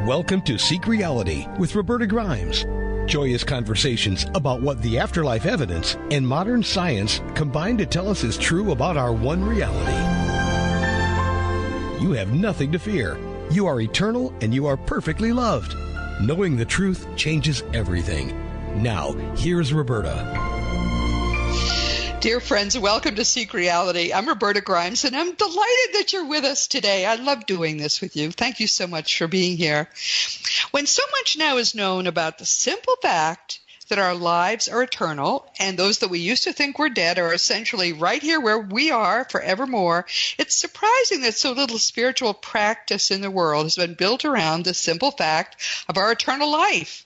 Welcome to Seek Reality with Roberta Grimes. Joyous conversations about what the afterlife evidence and modern science combine to tell us is true about our one reality. You have nothing to fear. You are eternal and you are perfectly loved. Knowing the truth changes everything. Now, here's Roberta. Dear friends, welcome to Seek Reality. I'm Roberta Grimes, and I'm delighted that you're with us today. I love doing this with you. Thank you so much for being here. When so much now is known about the simple fact that our lives are eternal, and those that we used to think were dead are essentially right here where we are forevermore, it's surprising that so little spiritual practice in the world has been built around the simple fact of our eternal life.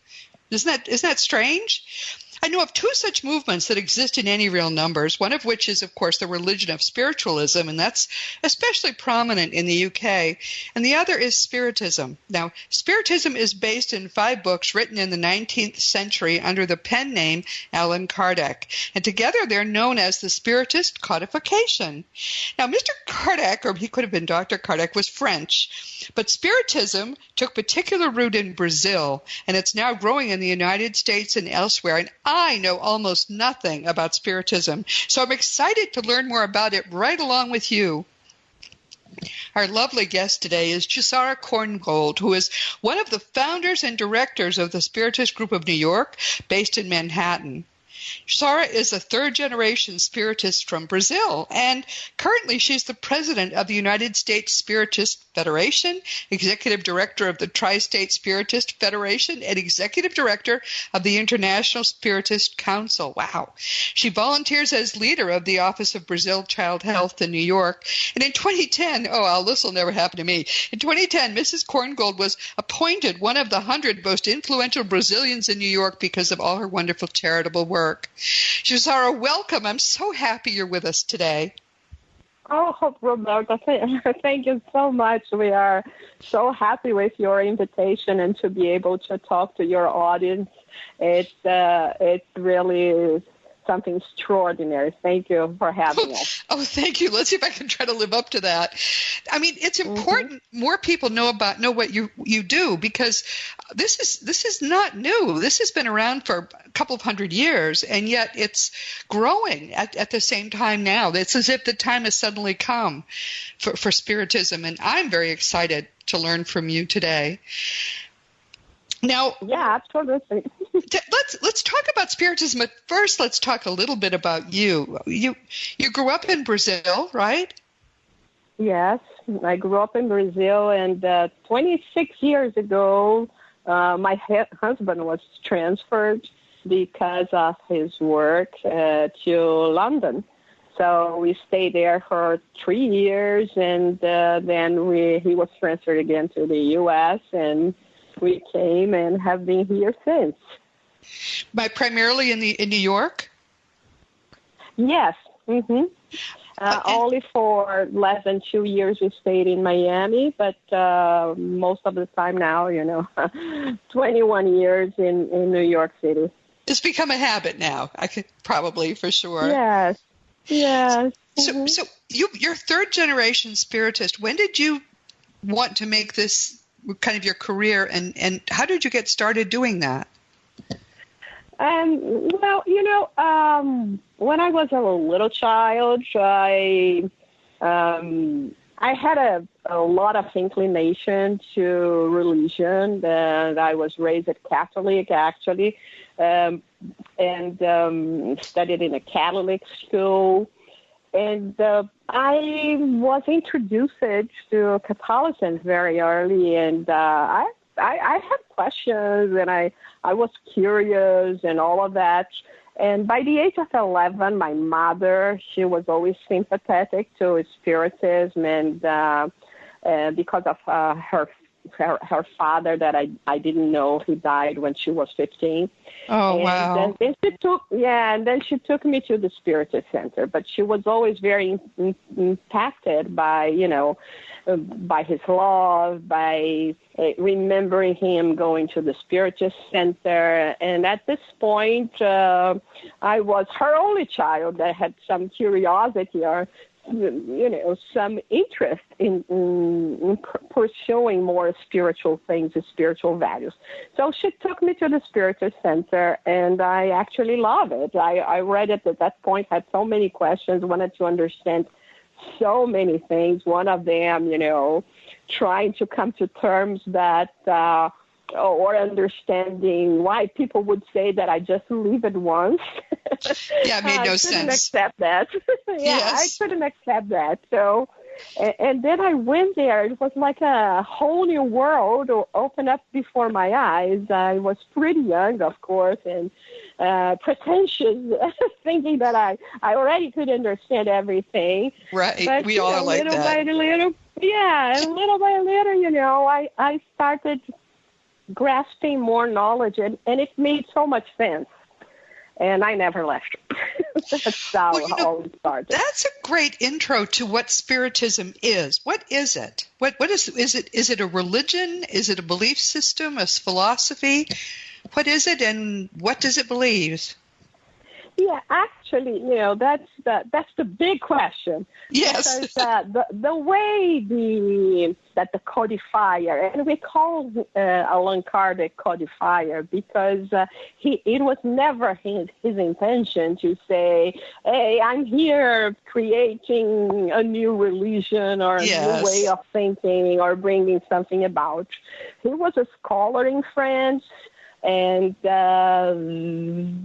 Isn't that strange? I know of two such movements that exist in any real numbers, one of which is, of course, the religion of spiritualism, and that's especially prominent in the UK, and the other is Spiritism. Now, Spiritism is based in 5 books written in the 19th century under the pen name Allan Kardec, and together they're known as the Spiritist Codification. Now, Mr. Kardec, or he could have been Dr. Kardec, was French, but Spiritism took particular root in Brazil, and it's now growing in the United States and elsewhere, and I know almost nothing about Spiritism, so I'm excited to learn more about it right along with you. Our lovely guest today is Jussara Korngold, who is one of the founders and directors of the Spiritist Group of New York, based in Manhattan. Jussara is a third-generation Spiritist from Brazil, and currently she's the president of the United States Spiritist Federation, executive director of the Tri-State Spiritist Federation, and executive director of the International Spiritist Council. Wow. She volunteers as leader of the Office of Brazil Child Health in New York. And in 2010, this will never happen to me. In 2010, Mrs. Korngold was appointed one of the 100 most influential Brazilians in New York because of all her wonderful charitable work. Jussara, welcome. I'm so happy you're with us today. Oh, Roberta, thank you so much. We are so happy with your invitation and to be able to talk to your audience. It's really something extraordinary. Thank you for having us. Oh, thank you. Let's see if I can try to live up to that. I mean, it's important more people know what you do, because this is not new. This has been around for a couple of hundred years, and yet it's growing at the same time now. It's as if the time has suddenly come for Spiritism, and I'm very excited to learn from you today. Now, yeah, absolutely. Let's talk about Spiritism, but first let's talk a little bit about you. You grew up in Brazil, right? Yes, I grew up in Brazil, and 26 years ago, my husband was transferred because of his work to London. So we stayed there for 3 years, and then he was transferred again to the U.S., and we came and have been here since. Primarily in New York? Yes. Mm-hmm. Only for less than 2 years we stayed in Miami, but most of the time now, 21 years in New York City. It's become a habit now, I could probably, for sure. Yes. Mm-hmm. So you're third-generation Spiritist. When did you want to make this kind of your career, and how did you get started doing that? When I was a little child, I had a lot of inclination to religion, and I was raised Catholic, actually, and studied in a Catholic school. And I was introduced to Catholicism very early, and I had questions, and I was curious and all of that. And by the age of 11, my mother, she was always sympathetic to Spiritism, and because of her father that I didn't know, he died when she was 15. Oh, wow. And then she took me to the Spiritist Center, but she was always very impacted by his love, by remembering him going to the Spiritist Center. And at this point, I was her only child that had some curiosity or some interest in pursuing more spiritual things and spiritual values. So she took me to the Spiritist Center, and I actually love it. I read it at that point, had so many questions, wanted to understand so many things. One of them, trying to come to terms that or understanding why people would say that I just leave it once. Yeah, it made no sense. I couldn't accept that. Yes. I couldn't accept that. So, and then I went there. It was like a whole new world opened up before my eyes. I was pretty young, of course, and pretentious, thinking that I already could understand everything. Right. But, we all are like little that. By little, and little by little, I started grasping more knowledge, and it made so much sense. And I never left. That's how it all started. That's a great intro to what Spiritism is. What is it? What is it? Is it a religion? Is it a belief system? A philosophy? What is it, and what does it believe? Yeah, actually, that's the big question. Yes. Because the way that the codifier, and we call Allan Kardec codifier because it was never his intention to say, hey, I'm here creating a new religion or a new way of thinking or bringing something about. He was a scholar in France, and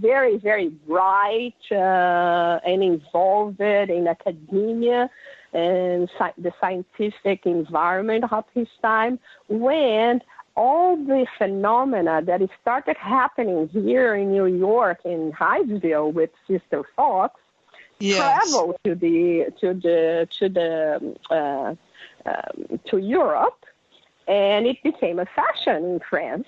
very, very bright and involved in academia and the scientific environment of his time, when all the phenomena that started happening here in New York, in Hydesville with Sister Fox, traveled to Europe, and it became a fashion in France,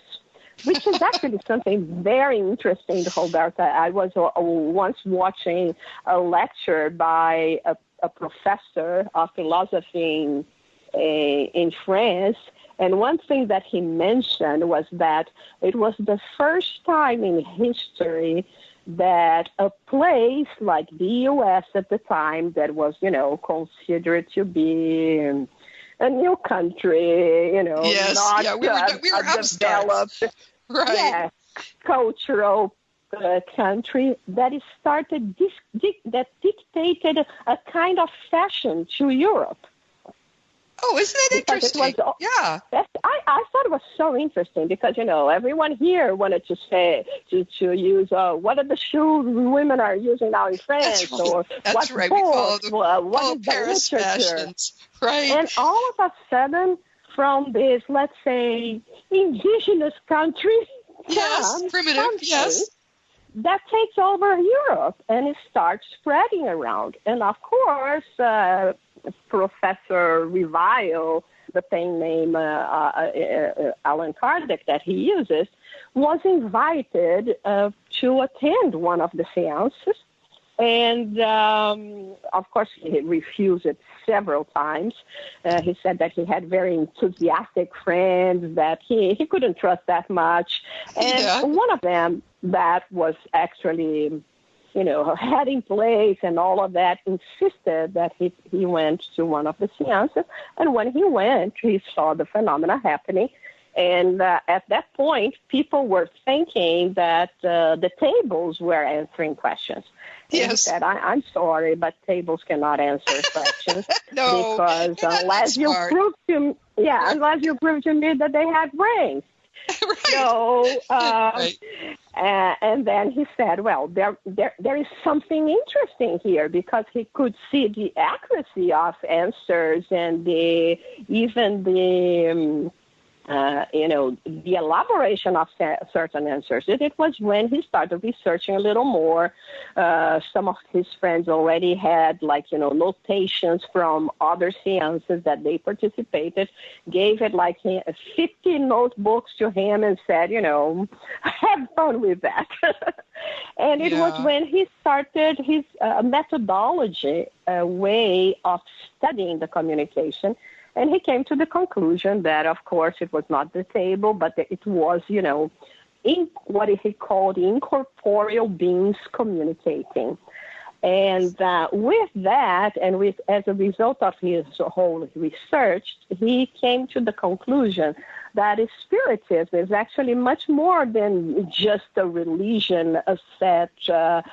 which is actually something very interesting, Roberta. I was once watching a lecture by a professor of philosophy in France, and one thing that he mentioned was that it was the first time in history that a place like the U.S. at the time that was, considered to be a new country, not we were developed, cultural country that started that dictated a kind of fashion to Europe. Oh, isn't that interesting? I thought it was so interesting because, everyone here wanted to say, to use, what are the shoes women are using now in France? That's right. We follow Paris fashions. Right. And all of a sudden, from this, let's say, indigenous country, primitive, that takes over Europe and it starts spreading around. And of course, Professor Revile, the pen name Allan Kardec that he uses, was invited to attend one of the seances. And, of course, he refused it several times. He said that he had very enthusiastic friends that he couldn't trust that much. And one of them that was actually, had in place and all of that, insisted that he went to one of the seances. And when he went, he saw the phenomena happening. And at that point, people were thinking that the tables were answering questions. And he said, I'm sorry, but tables cannot answer questions. No, because unless you prove to me that they have brains. Right. So, right. And then he said, well, there is something interesting here, because he could see the accuracy of answers and the elaboration of certain answers. It was when he started researching a little more. Some of his friends already had, notations from other seances that they participated, gave it 50 notebooks to him and said, have fun with that. And it was when he started his methodology, way of studying the communication. And he came to the conclusion that, of course, it was not the table, but it was, in what he called incorporeal beings communicating. And with that, and as a result of his whole research, he came to the conclusion that Spiritism is actually much more than just a religion, a set of,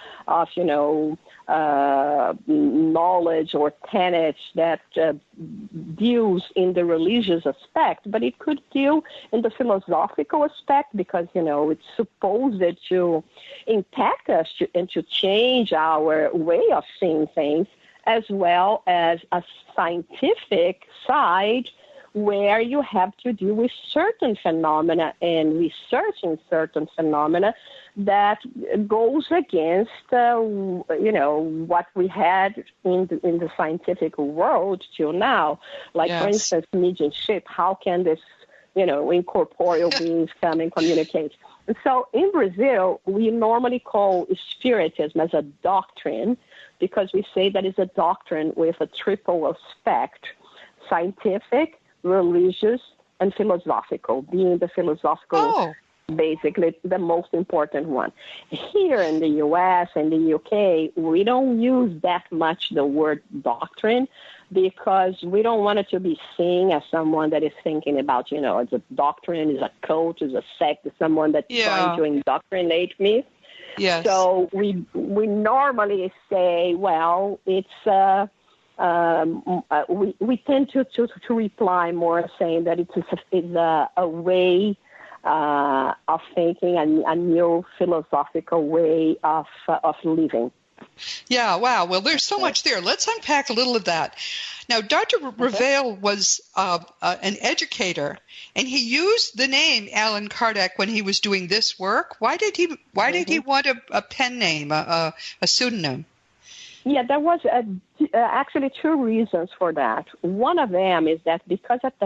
knowledge or tenets that deals in the religious aspect, but it could deal in the philosophical aspect because, it's supposed to impact us and to change our way of seeing things, as well as a scientific side where you have to deal with certain phenomena and researching certain phenomena that goes against, what we had in the scientific world till now. Like, yes. For instance, mediumship, how can this, incorporeal beings come and communicate? And so in Brazil, we normally call Spiritism as a doctrine because we say that it's a doctrine with a triple aspect: scientific, religious, and philosophical, being the philosophical basically the most important one. Here in the U.S. and the UK, we don't use that much the word doctrine because we don't want it to be seen as someone that is thinking about, it's a doctrine, is a cult, is a sect, is someone that's trying to indoctrinate me. Yes. So we normally say, well, it's we tend to reply more saying that it's a way of thinking, a new philosophical way of living. Yeah, wow. Well, there's so much there. Let's unpack a little of that. Now, Dr. Reveille was an educator, and he used the name Allan Kardec when he was doing this work. Why did he want a pen name, a pseudonym? Yeah, there was actually two reasons for that. One of them is that because at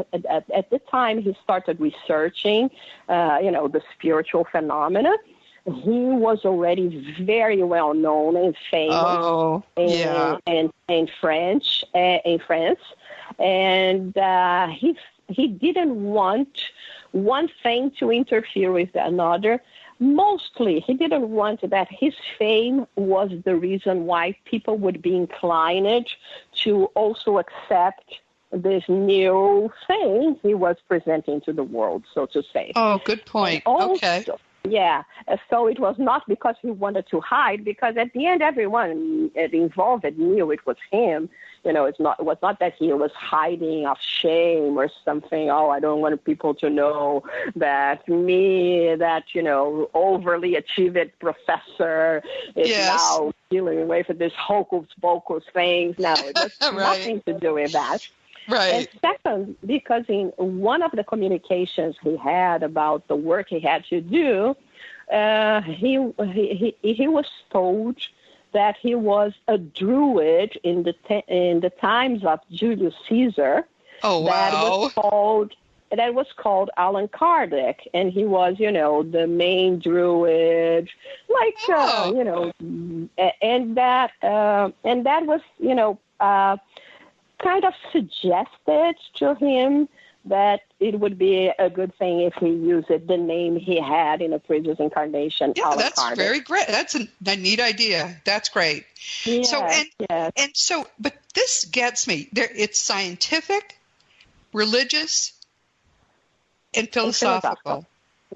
the time he started researching, the spiritual phenomena, he was already very well known and famous in France, and he didn't want one thing to interfere with another. Mostly, he didn't want that his fame was the reason why people would be inclined to also accept this new thing he was presenting to the world, so to say. Oh, good point. Also, okay. Yeah, so it was not because he wanted to hide, because at the end, everyone involved knew it was him. It was not that he was hiding of shame or something. Oh, I don't want people to know that overly achieved professor is now dealing with this hocus pocus things. No, it was nothing to do with that. Right. And second, because in one of the communications he had about the work he had to do, he was told that he was a druid in the times of Julius Caesar. Oh, wow. That was called Allan Kardec, and he was, the main druid, and that was, kind of suggested to him that it would be a good thing if he used the name he had in a previous incarnation. Yeah, that's Kardec. Very great. That's a neat idea. That's great. Yes, but this gets me. It's scientific, religious, and philosophical.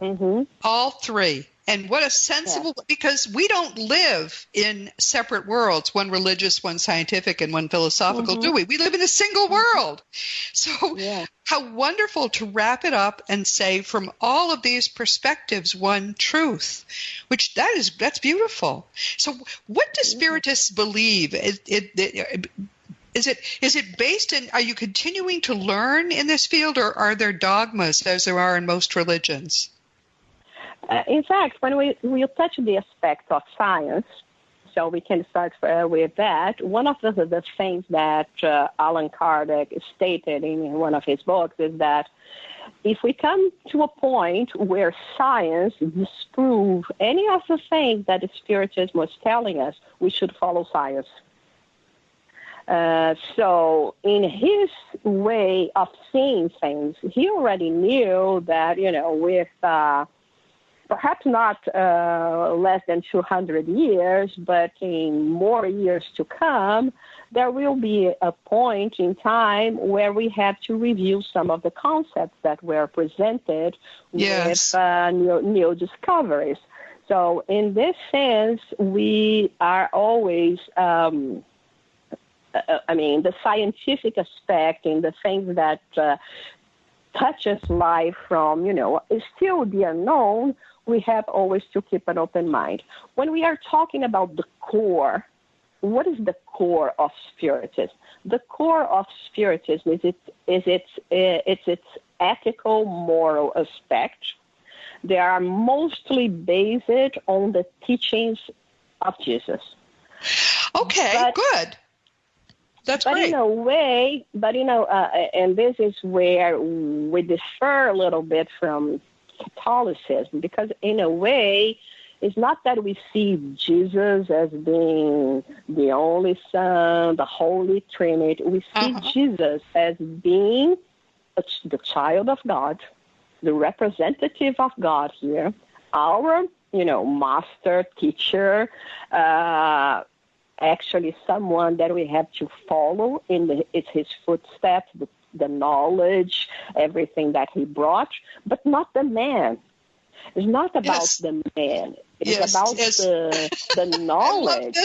Mm-hmm. All three. And what a sensible, because we don't live in separate worlds, one religious, one scientific, and one philosophical, do we? We live in a single world. So how wonderful to wrap it up and say from all of these perspectives, one truth, which that's beautiful. So what do Spiritists believe? Is it based in, are you continuing to learn in this field, or are there dogmas as there are in most religions? In fact, when we touch the aspect of science, so we can start with that, one of the things that Allan Kardec stated in one of his books is that if we come to a point where science disproves any of the things that the Spiritism was telling us, we should follow science. So in his way of seeing things, he already knew that, with perhaps not less than 200 years, but in more years to come, there will be a point in time where we have to review some of the concepts that were presented with new discoveries. So in this sense, we are always, the scientific aspect in the things that touches life from, is still the unknown, we have always to keep an open mind. When we are talking about the core, what is the core of Spiritism? The core of Spiritism is its ethical, moral aspect. They are mostly based on the teachings of Jesus. Okay, good. That's great. In a way, and this is where we differ a little bit from Catholicism, because in a way, it's not that we see Jesus as being the only Son, the Holy Trinity. We see Jesus as being the child of God, the representative of God here, our, master, teacher, actually someone that we have to follow it's his footsteps, the knowledge, everything that he brought, but not the man. It's not about the man. It's about the knowledge.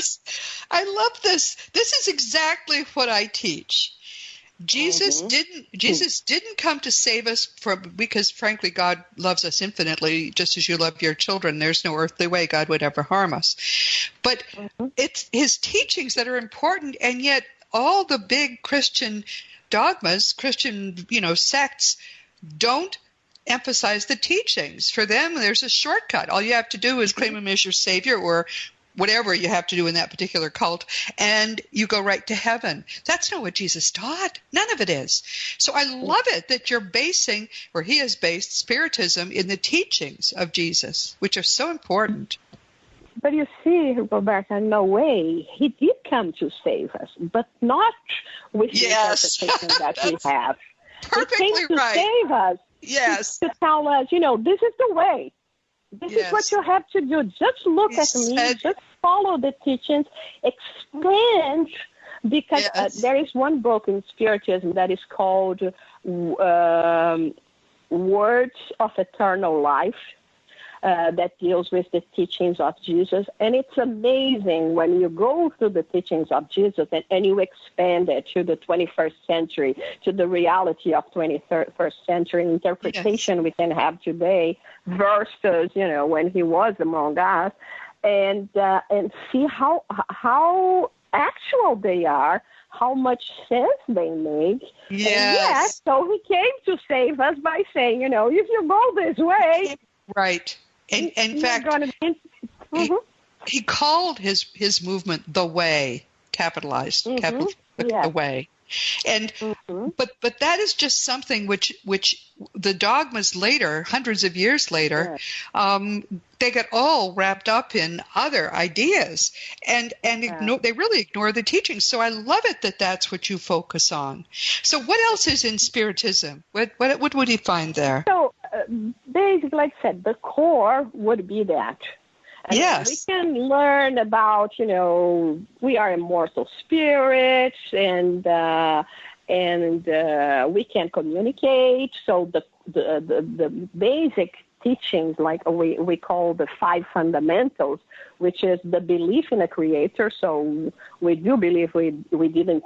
I love this. This is exactly what I teach. Jesus didn't come to save us because frankly God loves us infinitely, just as you love your children. There's no earthly way God would ever harm us. But it's his teachings that are important, and yet all the big Christian dogmas, Christian, sects don't emphasize the teachings. For them, there's a shortcut. All you have to do is claim him as your savior, or whatever you have to do in that particular cult, and you go right to heaven. That's not what Jesus taught. None of it is. So I love it that you're basing, or he has based, Spiritism in the teachings of Jesus, which are so important. But you see, Roberta, no way. He did come to save us, but not with the interpretation that we have. Perfectly he came to save us. Yes. To tell us, this is the way. This is what you have to do. Just look at me. Just follow the teachings. Expand, because there is one book in Spiritism that is called Words of Eternal Life, that deals with the teachings of Jesus. And it's amazing when you go through the teachings of Jesus and you expand it to the 21st century, to the reality of 21st century interpretation we can have today versus, when he was among us, and see how actual they are, how much sense they make. Yes. So he came to save us by saying, if you go this way. Right. And in fact, he called his movement the Way, capitalized, the Way. And but that is just something which the dogmas later, hundreds of years later, they get all wrapped up in other ideas and they really ignore the teachings. So I love it that that's what you focus on. So what else is in Spiritism? What would he find there? So basically, like I said, the core would be that. And we can learn about, we are immortal spirits, and we can communicate. So the basic teachings, like we call the 5 fundamentals, which is the belief in a creator. So we do believe we didn't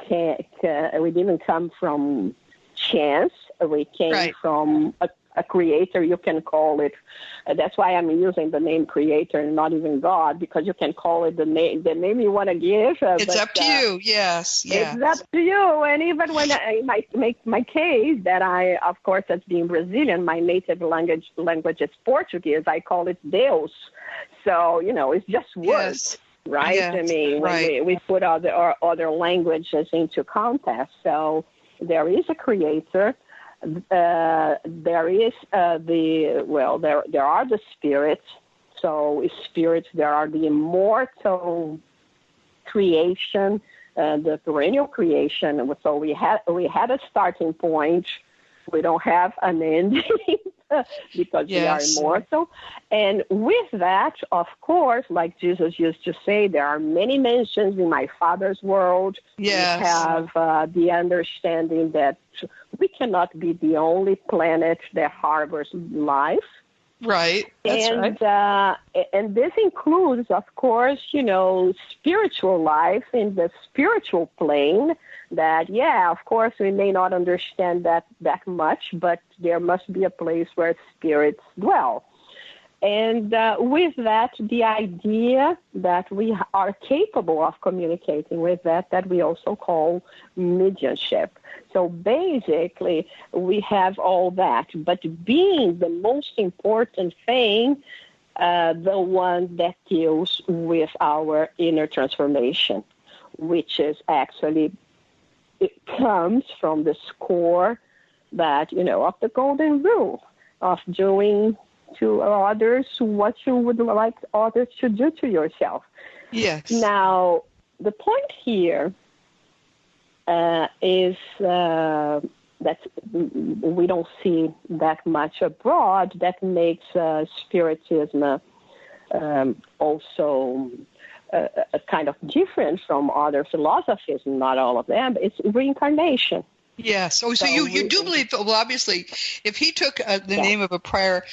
come from chance. We came from a creator. You can call it. That's why I'm using the name creator and not even God, because you can call it the name you want to give. It's up to you. Yes. It's up to you. And even when I might make my case that I, of course, as being Brazilian, my native language is Portuguese. I call it Deus. So, it's just words, right? Yes. I mean, when we put other languages into context. So there is a creator. There is there are the spirits. So spirits, there are the immortal creation, the perennial creation. So we had a starting point. We don't have an ending. because we are immortal. And with that, of course, like Jesus used to say, there are many mansions in my Father's world. Yes. We have the understanding that we cannot be the only planet that harbors life. Right. That's right. And this includes, of course, spiritual life in the spiritual plane that, of course, we may not understand that much, but there must be a place where spirits dwell. And with that, the idea that we are capable of communicating with that we also call mediumship. So basically, we have all that, but being the most important thing, the one that deals with our inner transformation, which is actually, it comes from the score that, of the golden rule of doing to others what you would like others to do to yourself. Yes. Now, the point here is that we don't see that much abroad that makes Spiritism also a kind of different from other philosophies, not all of them. It's reincarnation. Yes. Oh, so you do believe, well, obviously, if he took the name of a prior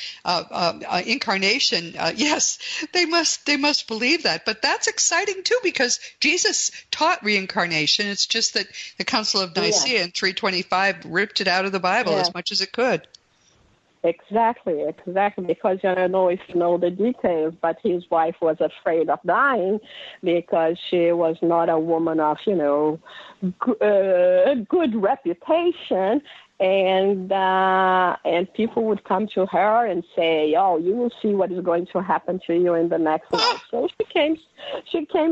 incarnation, yes, they must believe that. But that's exciting, too, because Jesus taught reincarnation. It's just that the Council of Nicaea in 325 ripped it out of the Bible as much as it could. Exactly, because I don't know if you know the details, but his wife was afraid of dying because she was not a woman of, good reputation, and people would come to her and say, "Oh, you will see what is going to happen to you in the next life." So she came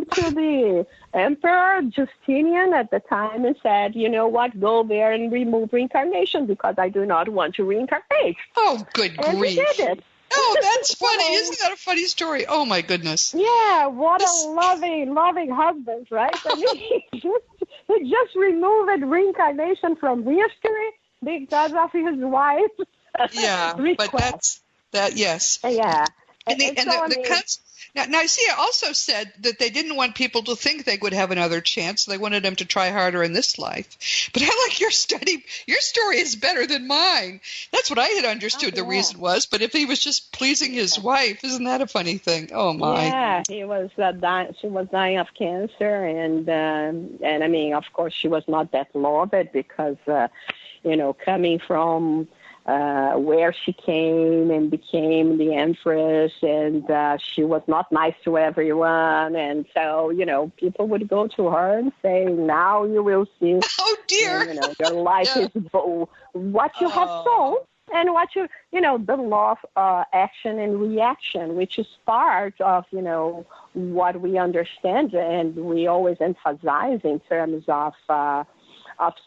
to the Emperor Justinian at the time and said, "You know what? Go there and remove reincarnation because I do not want to reincarnate." Oh, good grief! And he did it. Oh, that's funny. Isn't that a funny story? Oh, my goodness. Yeah, what a loving husband, right? I mean, he just removed reincarnation from history because of his wife. Yeah, request. But that, yes. Yeah. Now, Nicaea also said that they didn't want people to think they would have another chance. They wanted them to try harder in this life. But I like your study. Your story is better than mine. That's what I had understood the reason was. But if he was just pleasing his wife, isn't that a funny thing? Oh, my. Yeah, he was she was dying of cancer. And I mean, of course, she was not that loved because, coming from where she came and became the empress, and she was not nice to everyone, and so people would go to her and say, "Now you will see." Oh dear! Your life is what you have sown, and what the law of action and reaction, which is part of what we understand, and we always emphasize in terms of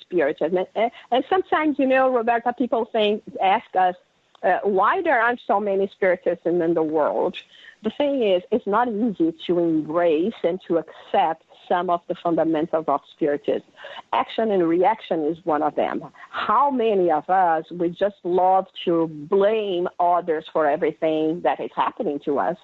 Spiritism. And sometimes, Roberta, people ask us why there aren't so many Spiritism in the world. The thing is, it's not easy to embrace and to accept some of the fundamentals of Spiritism. Action and reaction is one of them. How many of us, we just love to blame others for everything that is happening to us,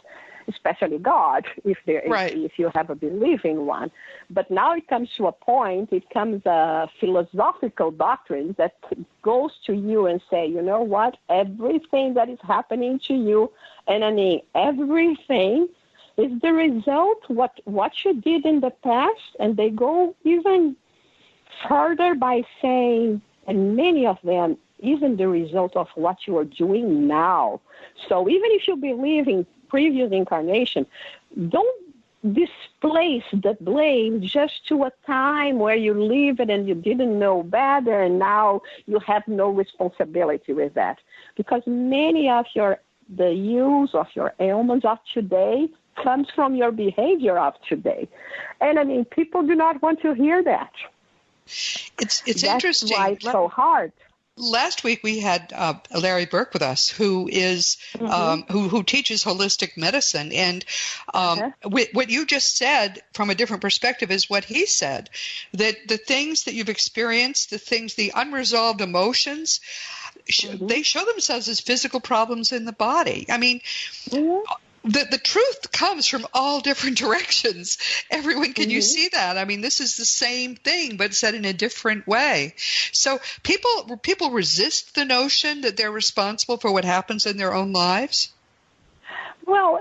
especially God, if you have a believing one. But now it comes to a point, it comes a philosophical doctrine that goes to you and say, you know what, everything that is happening to you, and I mean everything, is the result what you did in the past. And they go even further by saying, and many of them, even the result of what you are doing now. So even if you believe in previous incarnation, don't displace the blame just to a time where you lived and you didn't know better and now you have no responsibility with that. Because many of the use of your ailments of today comes from your behavior of today. And I mean, people do not want to hear that. It's That's interesting. Why it's so hard. Last week we had Larry Burke with us, who is who teaches holistic medicine, and what you just said from a different perspective is what he said, that the things that you've experienced, the unresolved emotions, they show themselves as physical problems in the body. I mean, the truth comes from all different directions. Everyone, can you see that? I mean, this is the same thing, but said in a different way. So people resist the notion that they're responsible for what happens in their own lives? Well,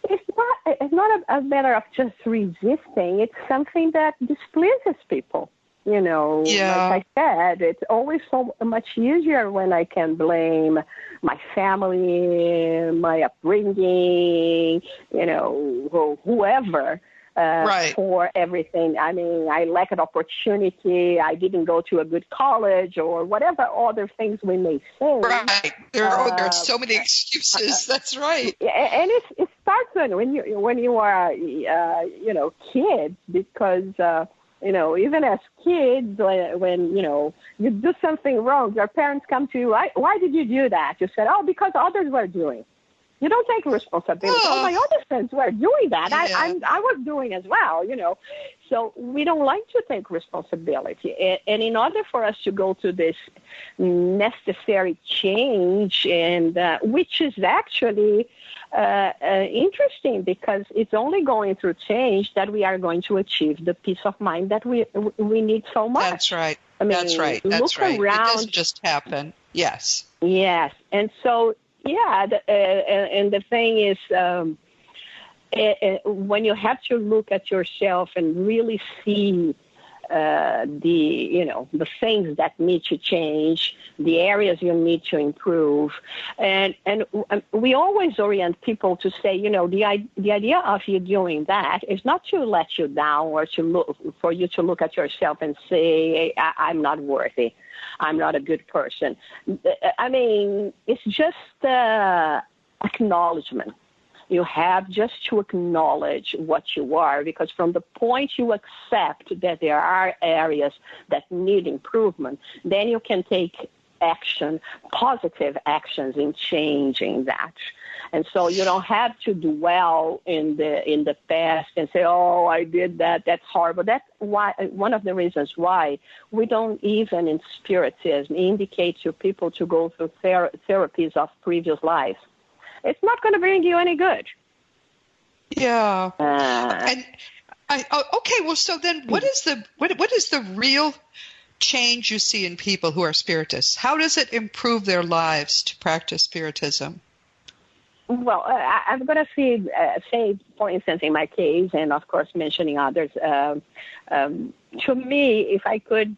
it's not a matter of just resisting. It's something that displeases people. You know, like I said, it's always so much easier when I can blame my family, my upbringing, you know, whoever for everything. I mean, I lacked an opportunity, I didn't go to a good college, or whatever other things we may say. Right. There are so many excuses. That's right. And it starts when you are, you know, kids, because you know, even as kids, when, you know, you do something wrong, your parents come to you, why did you do that? You said, because others were doing. You don't take responsibility. My other friends were doing that. I was doing as well, you know. So we don't like to take responsibility. And in order for us to go to this necessary change, and which is actually interesting, because it's only going through change that we are going to achieve the peace of mind that we need so much. That's right. I mean, That's right. Look around. It doesn't just happen. Yes. Yes. And so, and the thing is, when you have to look at yourself and really see the things that need to change, the areas you need to improve, and we always orient people to say, you know, the idea of you doing that is not to let you down, or for you to look at yourself and say, I'm not worthy, I'm not a good person. I mean, it's just acknowledgement. You have just to acknowledge what you are, because from the point you accept that there are areas that need improvement, then you can take action, positive actions in changing that. And so you don't have to dwell in the past and say, I did that, that's horrible. That's why one of the reasons why we don't even in Spiritism indicate to people to go through therapies of previous lives. It's not going to bring you any good. Yeah. Okay. Well, so then, what is the real change you see in people who are Spiritists? How does it improve their lives to practice Spiritism? Well, I'm going to say, for instance, in my case, and of course mentioning others, to me, if I could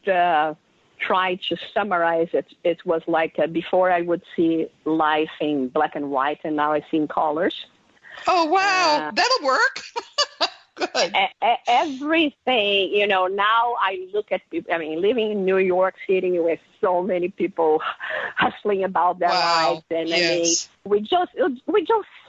try to summarize it, it was like before I would see life in black and white, and now I see in colors. Oh, wow. That'll work. Good. Everything, you know, now I look at people, I mean, living in New York City with so many people hustling about their lives, and I mean, we just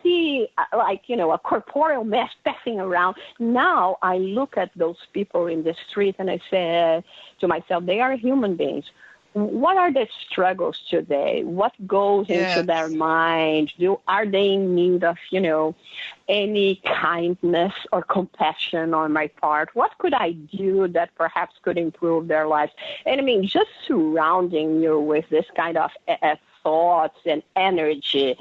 see, like, you know, a corporeal mess passing around. Now I look at those people in the street and I say to myself, they are human beings. What are their struggles today? What goes into their mind? Are they in need of, you know, any kindness or compassion on my part? What could I do that perhaps could improve their lives? And I mean, just surrounding you with this kind of thoughts and energy,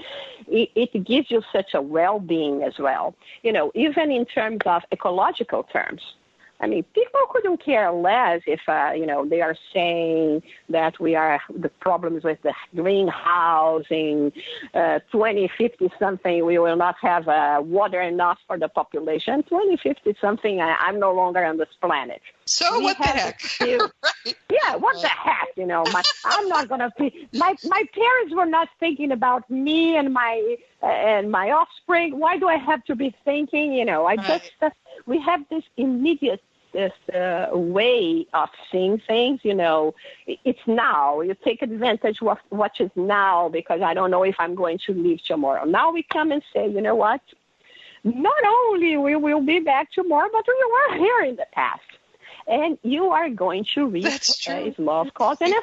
it gives you such a well-being as well. You know, even in terms of ecological terms. I mean, people couldn't care less if, you know, they are saying that we are the problems with the greenhouse in 2050 something, we will not have water enough for the population. 2050 something, I'm no longer on this planet. So what the heck? Right. Yeah, what the heck? You know, I'm not going to be. My parents were not thinking about me and my offspring. Why do I have to be thinking? You know, we have this immediate way of seeing things. You know, it's now. You take advantage of what is now, because I don't know if I'm going to live tomorrow. Now we come and say, you know what? Not only we will be back tomorrow, but we were here in the past. And you are going to reap law of cause and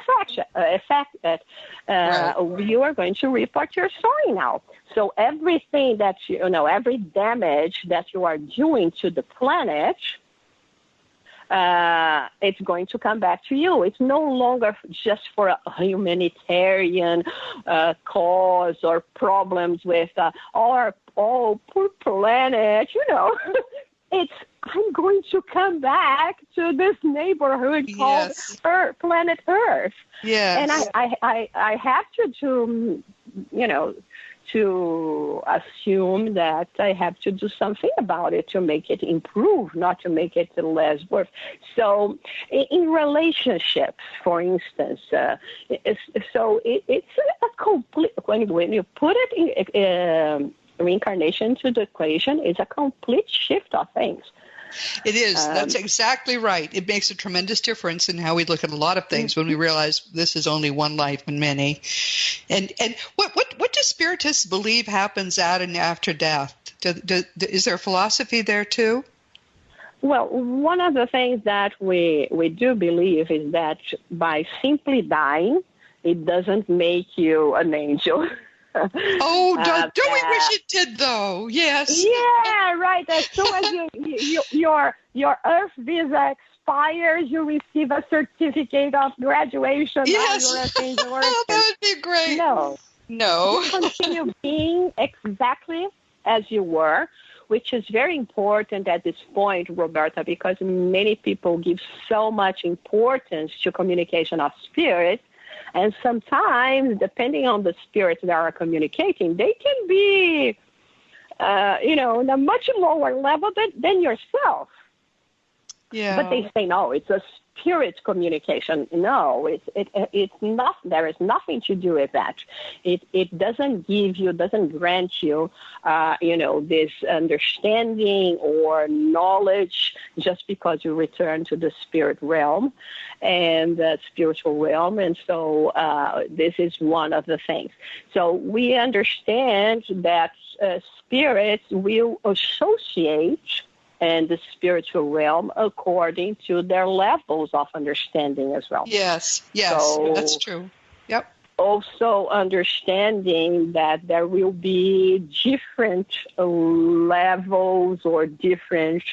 effect that you are going to reap what you're sowing now. So everything that you know, every damage that you are doing to the planet, it's going to come back to you. It's no longer just for a humanitarian cause or problems with our poor planet, I'm going to come back to this neighborhood called planet Earth. Yes. And I have to assume that I have to do something about it to make it improve, not to make it less worse. So in relationships, for instance, it's a complete, when you put it in reincarnation to the equation, it's a complete shift of things. It is. That's exactly right. It makes a tremendous difference in how we look at a lot of things when we realize this is only one life in many. And what do Spiritists believe happens at and after death? Is there a philosophy there too? Well, one of the things that we do believe is that by simply dying, it doesn't make you an angel. Don't we wish it did, though? Yes. Yeah, right. As soon as your Earth visa expires, you receive a certificate of graduation. Yes. That would be great. No. You continue being exactly as you were, which is very important at this point, Roberta, because many people give so much importance to communication of spirit. And sometimes, depending on the spirits that are communicating, they can be, in a much lower level than yourself. Yeah. But they say, no, it's a spirit communication. No, it's not. There is nothing to do with that. It doesn't grant you, this understanding or knowledge just because you return to the spirit realm and the spiritual realm. And so this is one of the things. So we understand that spirits will associate and the spiritual realm according to their levels of understanding as well. Yes, so, that's true. Yep. Also understanding that there will be different levels or different,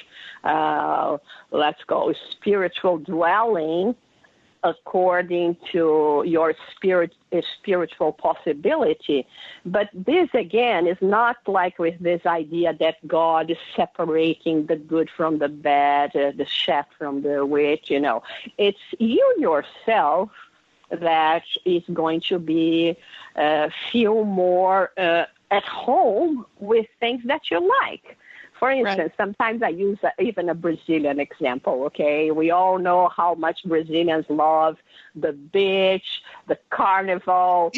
spiritual dwelling according to your spiritual possibility. But this, again, is not like with this idea that God is separating the good from the bad, the chef from the witch, It's you yourself that is going to be feel more at home with things that you like. For instance, Sometimes I use even a Brazilian example, okay? We all know how much Brazilians love the beach, the carnival,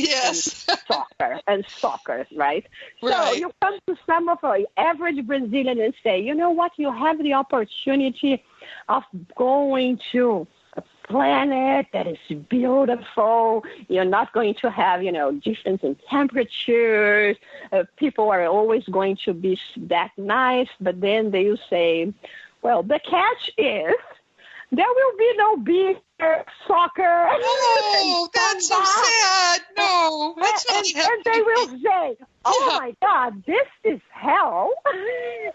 and soccer, right? So you come to some of the average Brazilian and say, you know what? You have the opportunity of going to a planet that is beautiful. You're not going to have, difference in temperatures. People are always going to be that nice, but then they will say, well, the catch is there will be no beach, soccer. Oh, that's so sad. No, that's not happening. And they will say, oh, my God, this is hell.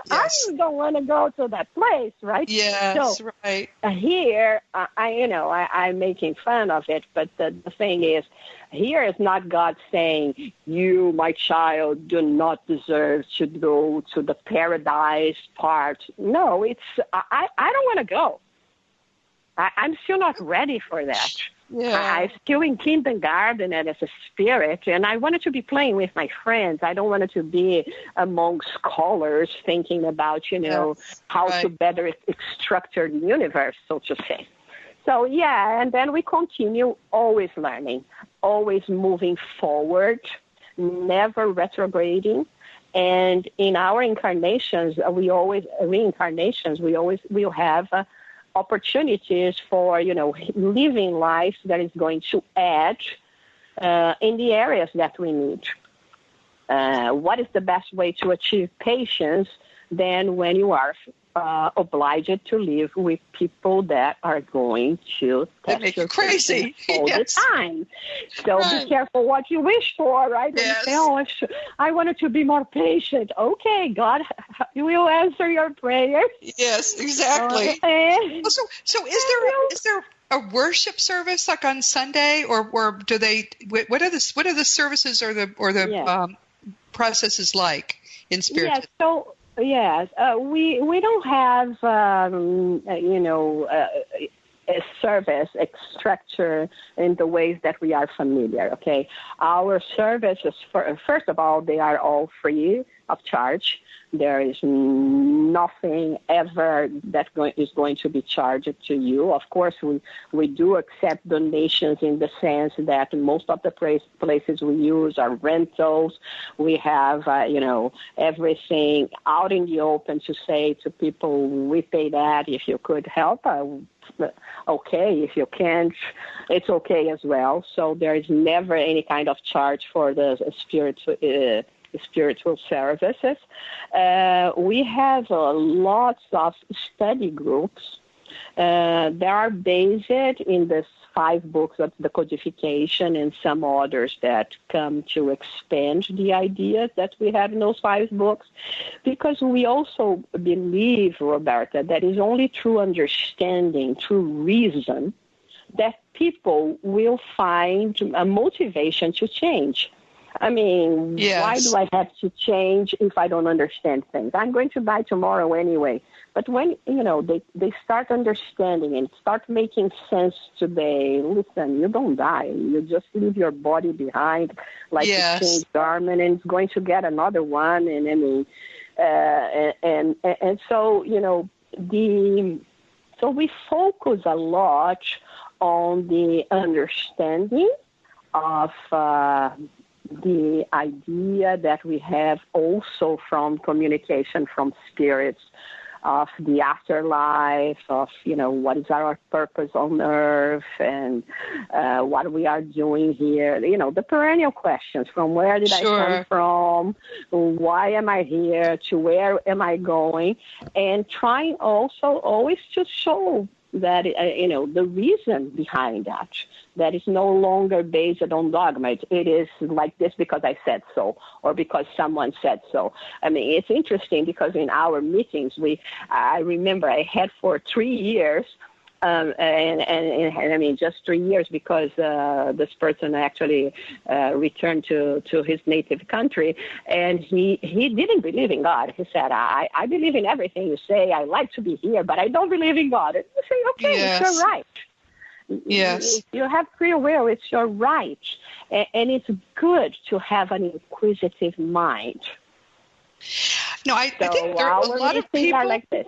Yes. I don't want to go to that place, right? Yes, so, right. Here, I'm making fun of it, but the thing is, here is not God saying, you, my child, do not deserve to go to the paradise part. No, it's, I don't want to go. I'm still not ready for that. Yeah. I'm still in kindergarten and as a spirit, and I wanted to be playing with my friends. I don't want it to be among scholars thinking about, how to better structure the universe, so to say. So, and then we continue always learning, always moving forward, never retrograding. And in our incarnations, we'll have opportunities for, living life that is going to add in the areas that we need. What is the best way to achieve patience than when you are obliged to live with people that are going to make you crazy all the time. So be careful what you wish for, right? Yes. When you say, I wanted to be more patient. Okay, God will answer your prayer. Yes, exactly. So is there a worship service like on Sunday, or do they? What are the services or the processes like in Spiritism? Yes. So. Yes, we don't have, a service structure in the ways that we are familiar, okay? Our services, first of all, they are all free of charge. There is nothing ever that is going to be charged to you. Of course, we do accept donations in the sense that most of the places we use are rentals. We have, everything out in the open to say to people, we pay that. If you could help, okay. If you can't, it's okay as well. So there is never any kind of charge for the spiritual services. We have lots of study groups that are based in the 5 books of the codification and some others that come to expand the ideas that we have in those 5 books, because we also believe, Roberta, that is only through understanding, through reason, that people will find a motivation to change. I mean, Why do I have to change if I don't understand things? I'm going to die tomorrow anyway. But when, they start understanding and start making sense today, listen, you don't die. You just leave your body behind like a changed garment, and it's going to get another one. And so, so we focus a lot on the understanding of the idea that we have also from communication from spirits, of the afterlife, of, what is our purpose on earth, and what we are doing here, the perennial questions, from where did I come from, why am I here, to where am I going, and trying also always to show that, the reason behind that is no longer based on dogma. It is like this because I said so, or because someone said so. I mean, it's interesting because in our meetings, I remember I had for 3 years, and I mean, just 3 years, because this person actually returned to his native country, and he didn't believe in God. He said, I believe in everything you say. I like to be here, but I don't believe in God. And you say, okay, you're right. Yes. You have free will. It's your right. And it's good to have an inquisitive mind. No, I think there are a lot of people are like this.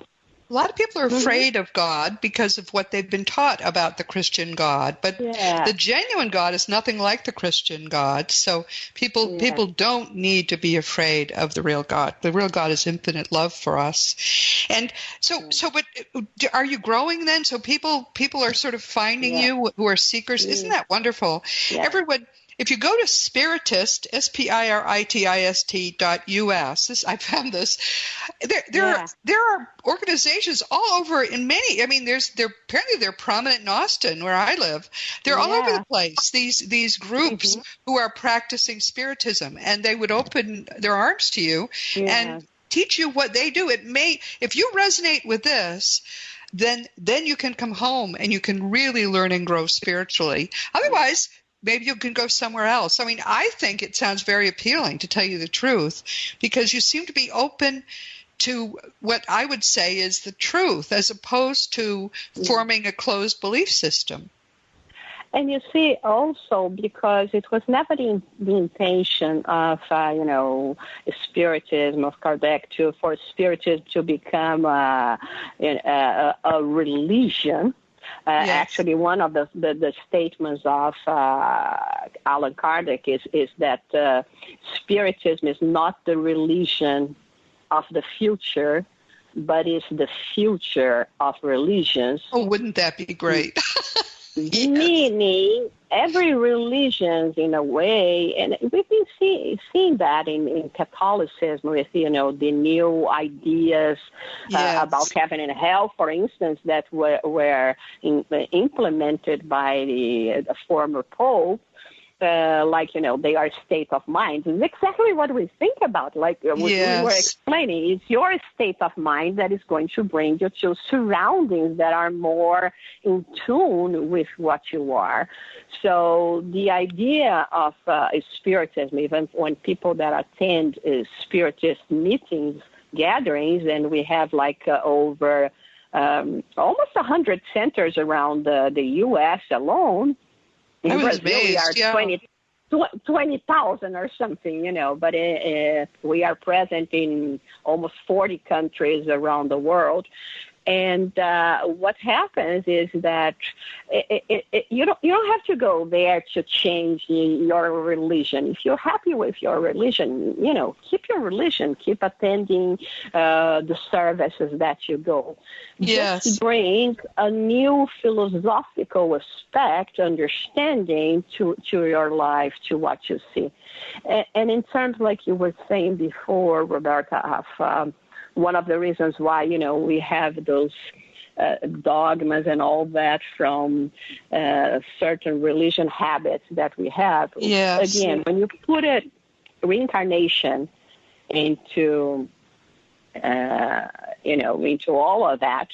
A lot of people are afraid of God because of what they've been taught about the Christian God. But the genuine God is nothing like the Christian God. So people don't need to be afraid of the real God. The real God is infinite love for us. And but are you growing then? So people are sort of finding you who are seekers. Isn't that wonderful? Yeah. Everyone. If you go to Spiritist, spiritist.us, I found this. There are organizations all over in many. I mean, apparently they're prominent in Austin, where I live. They're all over the place. These groups who are practicing Spiritism, and they would open their arms to you and teach you what they do. If you resonate with this, then you can come home and you can really learn and grow spiritually. Otherwise, maybe you can go somewhere else. I mean, I think it sounds very appealing, to tell you the truth, because you seem to be open to what I would say is the truth, as opposed to forming a closed belief system. And you see, also, because it was never the intention of, Spiritism, of Kardec, for Spiritism to become a religion. Actually, one of the statements of Allan Kardec is that Spiritism is not the religion of the future, but is the future of religions. Oh, wouldn't that be great? Meaning every religion, in a way, and we've been seeing that in Catholicism with, the new ideas about heaven and hell, for instance, that were implemented by the former Pope. They are state of mind. It's exactly what we think about. Like we were explaining, it's your state of mind that is going to bring you to surroundings that are more in tune with what you are. So the idea of Spiritism, even when people that attend Spiritist meetings, gatherings, and we have over almost 100 centers around the U.S. alone. In Brazil, we are 20,000 or something, but we are present in almost 40 countries around the world. And what happens is that you don't have to go there to change your religion. If you're happy with your religion, keep your religion, keep attending the services that you go. Yes. Just bring a new philosophical aspect, understanding to your life, to what you see. And in terms, like you were saying before, Roberta, of one of the reasons why, we have those dogmas and all that from certain religion habits that we have. Yes. Again, when you put reincarnation into, into all of that,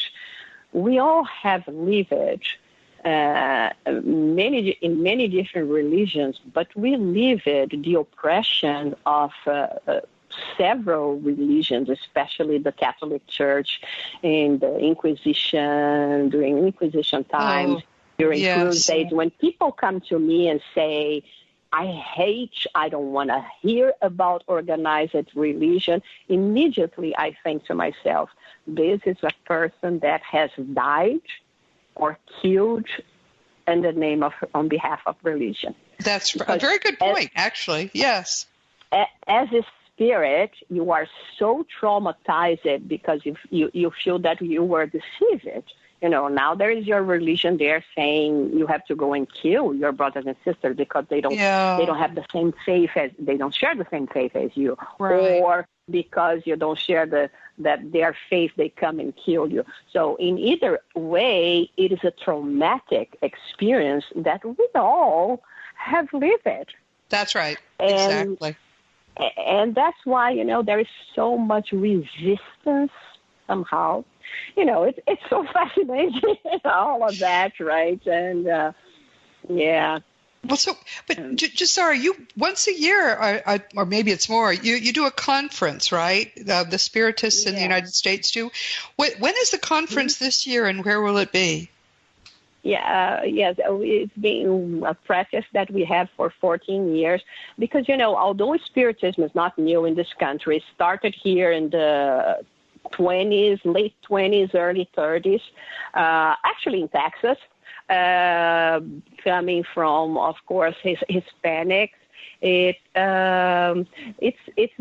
we all have lived in many different religions, but we lived the oppression of several religions, especially the Catholic Church in the Inquisition, during Inquisition times, during Crusades. When people come to me and say, I don't want to hear about organized religion, immediately I think to myself, this is a person that has died or killed in the name of, on behalf of religion. That's a very good point, actually. Yes. As a spirit, you are so traumatized because you feel that you were deceived. Now there is your religion there saying you have to go and kill your brothers and sisters because they don't have the same faith they don't share the same faith as you, right. Or because you don't share that their faith, they come and kill you. So in either way, it is a traumatic experience that we all have lived. That's right. Exactly. And that's why, there is so much resistance somehow. It's so fascinating, all of that, right? And, yeah. Well, but Jussara, you once a year, or maybe it's more, you do a conference, right? The Spiritists in the United States do. When is the conference this year, and where will it be? Yes, it's been a practice that we have for 14 years because, although Spiritism is not new in this country, it started here in the 20s, late 20s, early 30s, actually in Texas, coming from, of course, Hispanics. It's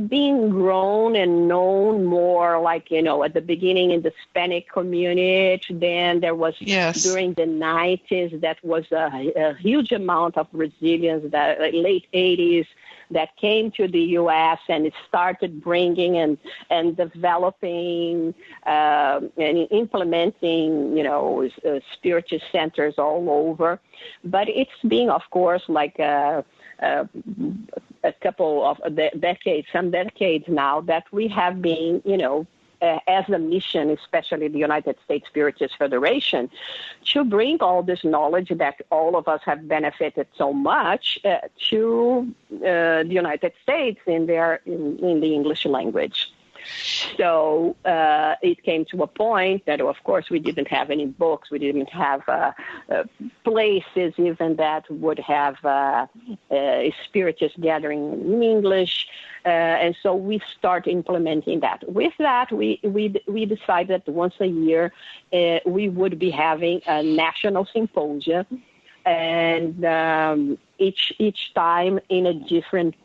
being grown and known more like, at the beginning in the Hispanic community. Then there was, during the 90s, that was a huge amount of Brazilians, that late 80s, that came to the U.S. and it started bringing and developing and implementing, Spiritist centers all over. But it's being, of course, like a couple of some decades now that we have been, as a mission, especially the United States Spiritist Federation, to bring all this knowledge that all of us have benefited so much to the United States in the English language. So it came to a point that, of course, we didn't have any books. We didn't have places even that would have a Spiritist gathering in English. And so we start implementing that. With that, we decided that once a year we would be having a national symposium, and each time in a different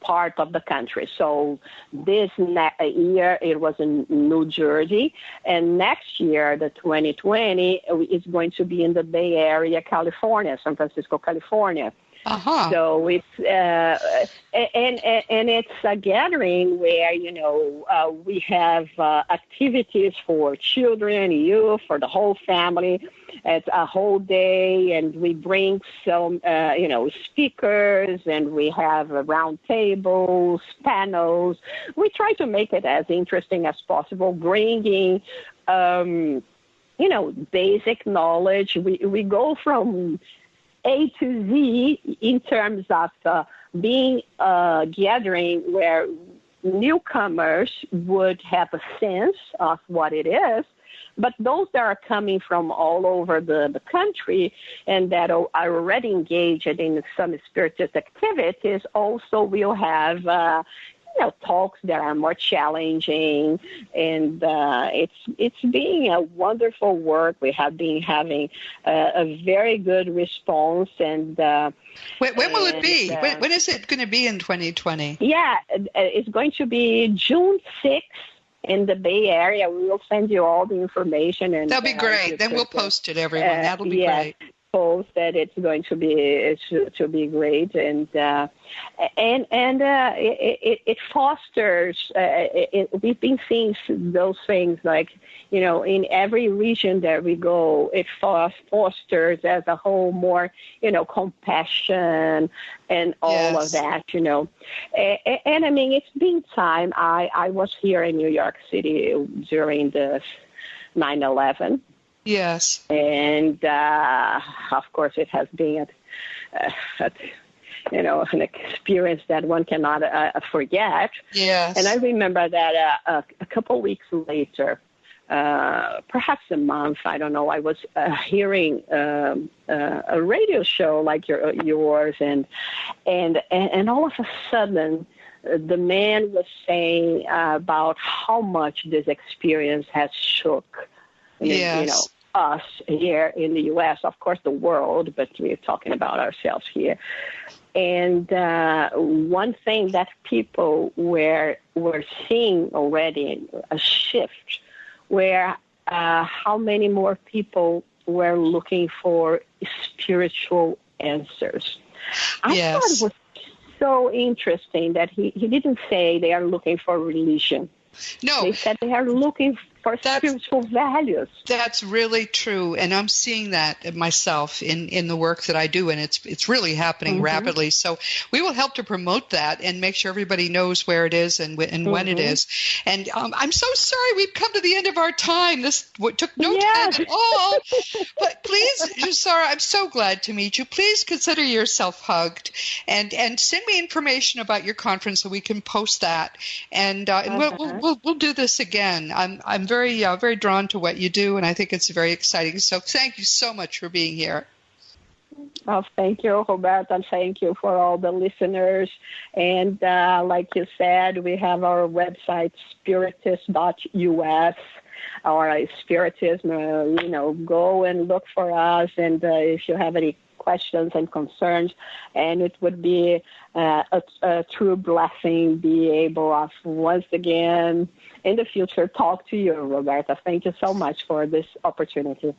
part of the country. So this year it was in New Jersey, and next year, the 2020, is going to be in the Bay Area, California, San Francisco, California. Uh-huh. So it's and it's a gathering where we have activities for children, youth, for the whole family. It's a whole day, and we bring some speakers, and we have round tables, panels. We try to make it as interesting as possible, bringing basic knowledge. We go from A to Z in terms of being a gathering where newcomers would have a sense of what it is, but those that are coming from all over the country and that are already engaged in some spiritist activities also will have talks that are more challenging, and it's being a wonderful work. We have been having a very good response. And when will it be? When is it going to be in 2020? Yeah, it's going to be June 6th in the Bay Area. We will send you all the information, and that'll be great. Then we'll post it, everyone. That'll be great. Post that it's going to be great, and it fosters. We've been seeing those things like in every region that we go, it fosters as a whole more compassion and all of that. And I mean, it's been time. I was here in New York City during the 9/11. Yes. And, of course, it has been, an experience that one cannot forget. Yes. And I remember that a couple weeks later, perhaps a month, I don't know, I was hearing a radio show like yours, and all of a sudden, the man was saying about how much this experience has shook us here in the U.S., of course the world, but we're talking about ourselves here. And one thing that people were seeing already, a shift, where how many more people were looking for spiritual answers. I thought it was so interesting that he didn't say they are looking for religion. No. They said they are looking for spiritual values. That's really true, and I'm seeing that myself in the work that I do, and it's really happening rapidly. So we will help to promote that and make sure everybody knows where it is and when it is. And I'm so sorry we've come to the end of our time. This took no time at all. But please, Jussara, I'm so glad to meet you. Please consider yourself hugged, and send me information about your conference so we can post that. And we'll do this again. I'm very drawn to what you do, and I think it's very exciting. So thank you so much for being here. Oh, thank you, Roberta, and thank you for all the listeners. And like you said, we have our website, spiritist.us, our Spiritism. Go and look for us, and if you have any questions and concerns, and it would be a true blessing be able of once again in the future talk to you, Roberta. Thank you so much for this opportunity.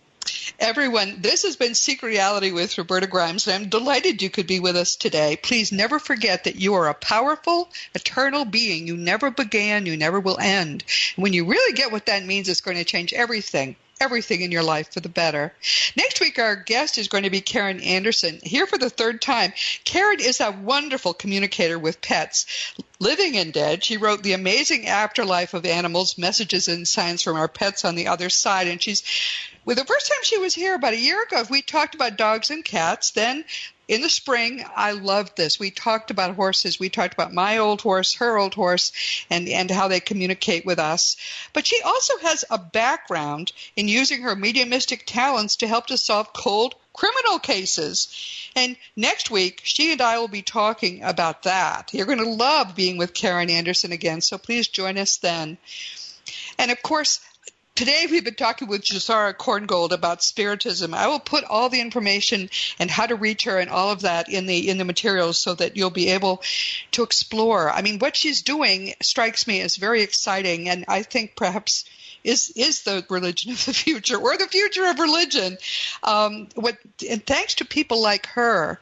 Everyone, this has been Seek Reality with Roberta Grimes, and I'm delighted you could be with us today. Please never forget that you are a powerful, eternal being. You never began, you never will end. And when you really get what that means, it's going to change everything in your life for the better. Next week, our guest is going to be Karen Anderson, here for the third time. Karen is a wonderful communicator with pets, living and dead. She wrote The Amazing Afterlife of Animals, Messages in Science from Our Pets on the Other Side. And the first time she was here about a year ago, we talked about dogs and cats. Then in the spring, I loved this. We talked about horses. We talked about my old horse, her old horse, and how they communicate with us. But she also has a background in using her mediumistic talents to help to solve cold criminal cases. And next week, she and I will be talking about that. You're going to love being with Karen Anderson again, so please join us then. And of course, Today we've been talking with Jussara Korngold about Spiritism. I will put all the information and how to reach her and all of that in the materials so that you'll be able to explore. I mean, what she's doing strikes me as very exciting, and I think perhaps is the religion of the future, or the future of religion. And thanks to people like her,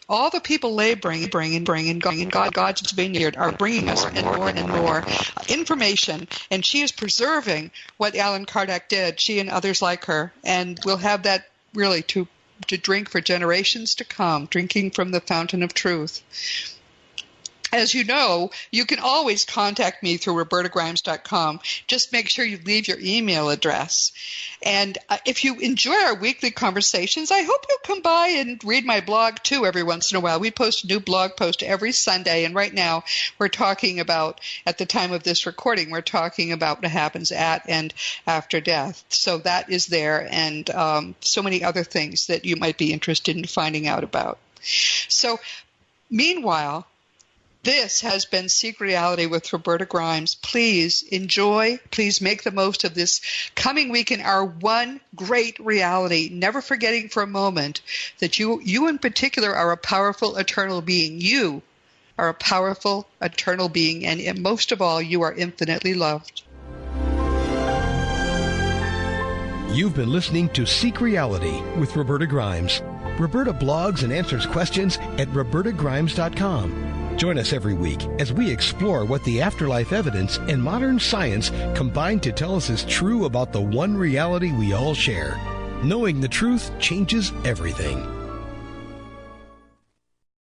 all the people laboring in God's vineyard are bringing us more and more information, and she is preserving what Allan Kardec did, she and others like her, and we'll have that really to drink for generations to come, drinking from the fountain of truth. As you know, you can always contact me through robertagrimes.com. Just make sure you leave your email address. And if you enjoy our weekly conversations, I hope you'll come by and read my blog, too, every once in a while. We post a new blog post every Sunday, and right now we're talking about, at the time of this recording, we're talking about what happens at and after death. So that is there, and so many other things that you might be interested in finding out about. So, meanwhile, this has been Seek Reality with Roberta Grimes. Please enjoy, please make the most of this coming week in our one great reality, never forgetting for a moment that you in particular are a powerful eternal being. You are a powerful eternal being, and most of all, you are infinitely loved. You've been listening to Seek Reality with Roberta Grimes. Roberta blogs and answers questions at robertagrimes.com. Join us every week as we explore what the afterlife evidence and modern science combine to tell us is true about the one reality we all share. Knowing the truth changes everything.